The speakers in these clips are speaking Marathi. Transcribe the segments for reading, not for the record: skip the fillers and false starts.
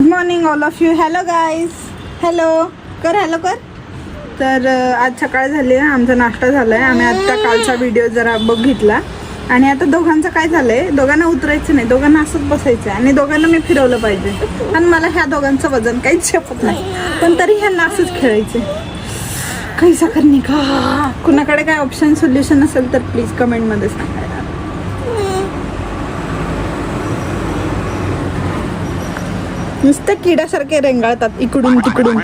Morning all of you. Hello guys. Hello कर. हॅलो कर. तर आज सकाळ झाली आहे, आमचा नाश्ता झाला आहे. आम्ही आत्ता कालचा व्हिडिओ जरा बघितला आणि आता दोघांचं काय झालं आहे, दोघांना उतरायचं नाही, दोघांना असंच बसायचं आहे आणि दोघांना मी फिरवलं पाहिजे. आणि मला ह्या दोघांचं वजन काहीच शपथ नाही, पण तरी ह्यांना असंच खेळायचं. काही साखर नाही का. कुणाकडे काय ऑप्शन सोल्युशन असेल तर प्लीज कमेंटमध्ये सांगा. नुसतं किड्यासारखे रेंगाळतात इकडून तिकडून.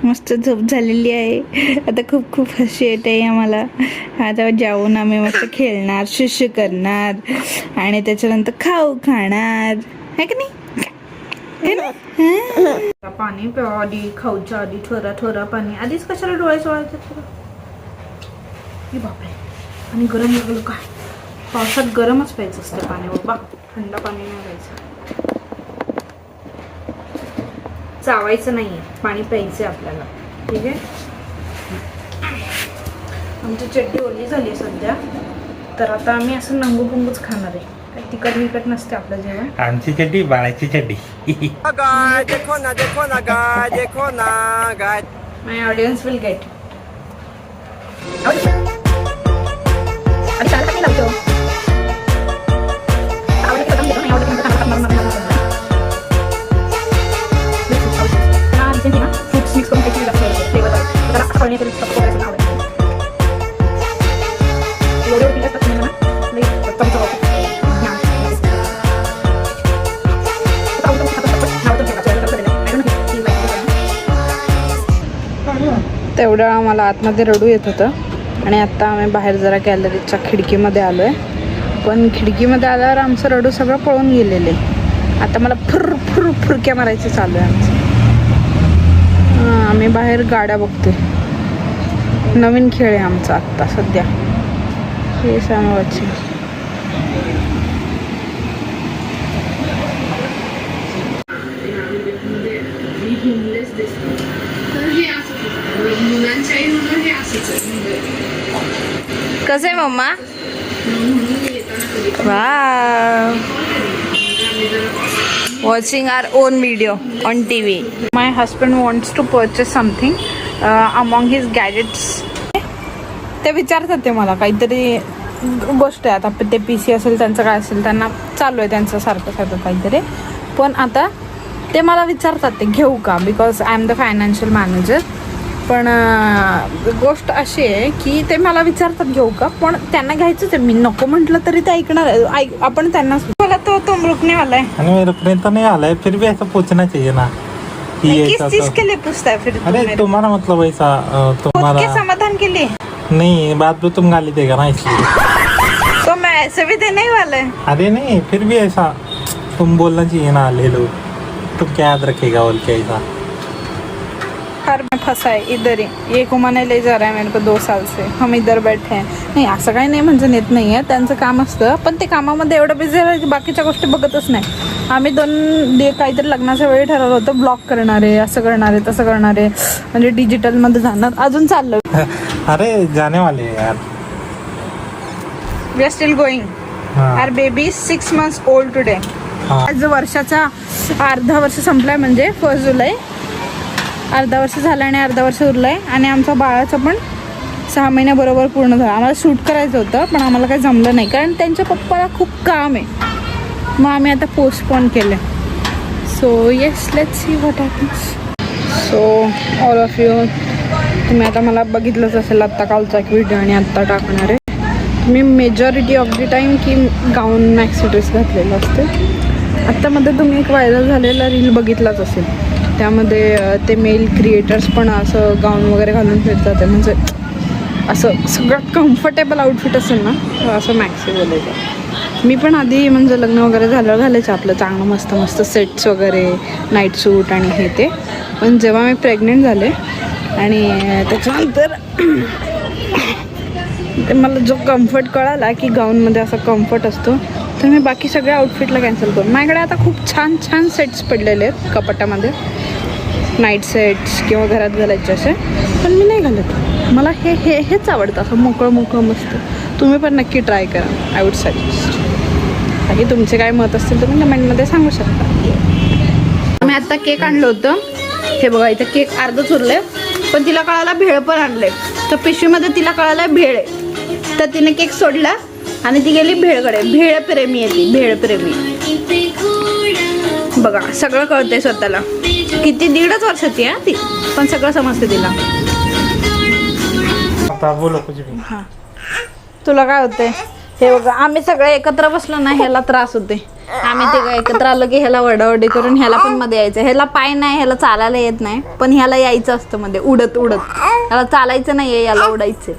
मस्त झोप झालेली आहे. आता खूप खूप हसी येते आम्हाला. आता जाऊन आम्ही मस्त खेळणार, शिष्य करणार आणि त्याच्यानंतर खाऊ खाणार, है की नाही. पाणी प्यावं आधी, खाऊच्या आधी थोडा थोडा पाणी. आधीच कशाला डोळे सोडायचे तुला. बापरे. आणि गरम लागलं काय. पावसात गरमच प्यायचं असतं पाणी बाबा, थंड पाणी नाही प्यायचं. चावायचं नाहीये, पाणी प्यायचं आपल्याला. ठीक आहे. आमची चड्डी ओली झाली सध्या, तर आता आम्ही असं नंगू पुंगूच खाणार आहे. काही तिखट विकट नसते आपलं जेवण. आमची चड्डी बाळाची चड्डी. माय ऑडियन्स विल गेट. तेवढं आम्हाला आतमध्ये रडू येत होतं आणि आत्ता आम्ही बाहेर जरा गॅलरीच्या खिडकीमध्ये आलो आहे. पण खिडकीमध्ये आल्यावर आमचं रडू सगळं पळून गेलेलं आहे. आता मला फुरक्या मारायचं चालू आहे आमचं. आम्ही बाहेर गाड्या बघतोय. नवीन खेळ आहे आमचा आत्ता सध्या. हे सांगायचे. कसं आहे mamma. Watching our own video on TV. My husband wants to purchase something among his gadgets. ते विचारतात ते मला काहीतरी गोष्ट आहे. आता ते PC असेल त्यांचं काय असेल, त्यांना चालू आहे त्यांचं सारखं काहीतरी. पण आता ते मला विचारतात ते घेऊ का, because I am the financial manager. पण गोष्ट अशी आहे की ते मला विचारतात घेऊ का, पण त्यांना घ्यायचंच आहे. मी नको म्हटलं तरी ते ऐकणार. आपण त्यांना मला तो रुकने वाला है. आणि रुकने तो नहीं आला है, फिर भी ऐसा पूछना चाहिए ना. किस चीज के लिए पूछता है फिर. अरे तुम्हारा मतलब ऐसा तुम्हारा के समाधान के लिए नहीं, बात में तुम गाली देगा ना इसलिए. तो मैं ऐसे भी देने ही वाला है. अरे नहीं, फिर भी ऐसा तुम बोलना चाहिए ना, ले लो. तुम क्या याद रखेगा बोल के ऐसा. हर में फंसा है इधर ही. ये घुमाने ले जा रहा है मेरे को 2 साल से. हम इधर बैठे हैं. नाही असं काही नाही म्हणजे नेत नाही आहे, त्यांचं काम असतं. पण ते कामामध्ये एवढं बिझी आहे की बाकीच्या गोष्टी बघतच नाही. आम्ही 2 काहीतरी लग्नाच्या वेळी ठरवलं होतं ब्लॉग करणार आहे, असं करणार आहे, तसं करणार आहे, म्हणजे डिजिटलमध्ये जाणार. अजून चाललं. अरे जाने वाले यार. We are still going. Our baby is 6 months old today. आज वर्षाचा अर्धा वर्ष संपलाय, म्हणजे 1 जुलै. अर्धा वर्ष झालं आणि अर्धा वर्ष उरलंय. आणि आमच्या बाळाचं पण 6 महिन्याबरोबर पूर्ण झालं. आम्हाला शूट करायचं होतं पण आम्हाला काही जमलं नाही, कारण त्यांच्या पप्पाला खूप काम आहे. मग आम्ही आता पोस्टपोन केलं. So yes, let's see what happens. So all of you, तुम्ही आता मला बघितलंच असेल आत्ता कालचा एक व्हिडिओ आणि आत्ता टाकणार आहे. मी मेजॉरिटी ऑफ द टाईम की गाऊन मॅक्सी ड्रेस घातलेला असते. आत्तामध्ये तुम्ही एक व्हायरल झालेला रील बघितलाच असेल. त्यामध्ये ते मेल क्रिएटर्स पण असं गाऊन वगैरे घालून फिरतात. म्हणजे असं सगळं कम्फर्टेबल आउटफिट असेल ना असं मॅक्सी बोलायचं. मी पण आधी म्हणजे लग्न वगैरे झाल्यावर घालायचं आपलं चांगलं मस्त मस्त सेट्स वगैरे, नाईट सूट आणि हे ते. पण जेव्हा मी प्रेग्नेंट झाले आणि त्याच्यानंतर ते मला जो कम्फर्ट कळाला की गाऊनमध्ये असा कम्फर्ट असतो, तर मी बाकी सगळ्या आउटफिटला कॅन्सल करून. माझ्याकडे आता खूप छान छान सेट्स पडलेले आहेत कपाटामध्ये, नाईट सेट्स किंवा घरात घालायचे असे. पण मी नाही घालत. मला हेच आवडतं, असं मोकळं मोकळं मस्त. तुम्ही पण नक्की ट्राय करा. I would suggest. बाकी तुमचे काय मत असतील तुम्ही कमेंटमध्ये सांगू शकता. मी आता केक आणलं होतं, हे बघा इथं केक अर्धच उरले, पण तिला कळाला भेळ पण आणले. तर पिशवीमध्ये तिला कळाला भेळ आहे, तर तिने केक सोडला आणि ती गेली भेळकडे. भेळप्रेमी आहे ती, भेळप्रेमी. बघा सगळं कळतंय स्वतःला. किती 1.5 वर्षाची आहे ती, पण सगळं समजते तिला. आता बोलो कुछ भी. हां तुला काय होतंय? हे बघा आम्ही सगळे एकत्र बसलो ना, ह्याला त्रास होते. आम्ही तिघं एकत्र आलो की ह्याला वडावडी करून ह्याला पण मध्ये यायचं. ह्याला पाय नाही, ह्याला चालायला येत नाही, पण ह्याला यायचं असतं मध्ये उडत उडत. ह्याला चालायचं नाही, याला उडायचं.